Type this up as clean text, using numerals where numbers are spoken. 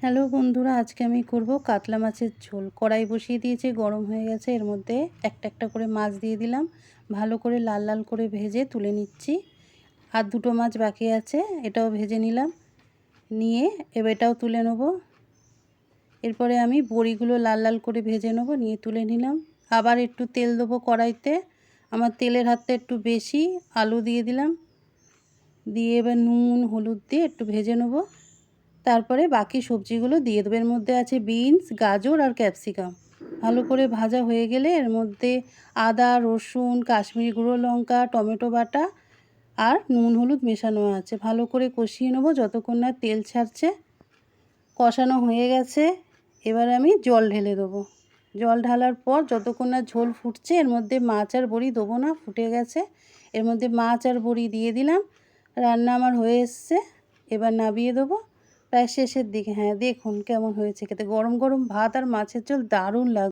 Hello বন্ধুরা, আজকে আমি করব কাতলা মাছের ঝোল। কড়াই বসিয়ে দিয়েছি, গরম হয়ে গেছে। এর মধ্যে একটা একটা করে মাছ দিয়ে দিলাম, ভালো করে লাল লাল করে ভেজে তুলে নিচ্ছি। আর দুটো মাছ বাকি আছে, এটাও ভেজে নিলাম, নিয়ে এবার এটাও তুলে নেব। এরপরে আমি বড়িগুলো লাল লাল করে ভেজে নেব, নিয়ে তুলে নিলাম। আবার একটু তেল দেবো কড়াইতে, আমার তেলের হাতটা একটু বেশি। আলু দিয়ে দিলাম, দিয়ে এবার নুন হলুদ দিয়ে একটু ভেজে নেব। তারপরে বাকি সবজিগুলো দিয়ে দেবো। এর মধ্যে আছে বিনস, গাজর আর ক্যাপসিকাম। ভালো করে ভাজা হয়ে গেলে এর মধ্যে আদা, রসুন, কাশ্মীরি গুঁড়ো লঙ্কা, টমেটো বাটা আর নুন হলুদ মেশানো আছে। ভালো করে কষিয়ে নেবো যতক্ষণ না তেল ছাড়ছে। কষানো হয়ে গেছে, এবার আমি জল ঢেলে দেবো। জল ঢালার পর যতক্ষণ না ঝোল ফুটছে, এর মধ্যে মাছ আর বড়ি দেবো না, ফুটে গেছে। এর মধ্যে মাছ আর বড়ি দিয়ে দিলাম। রান্না আমার হয়ে এসছে, এবার নামিয়ে দেবো প্রায় শেষের দিকে। হ্যাঁ, দেখুন কেমন হয়েছে খেতে। গরম গরম ভাত আর মাছের ঝোল দারুণ লাগবে।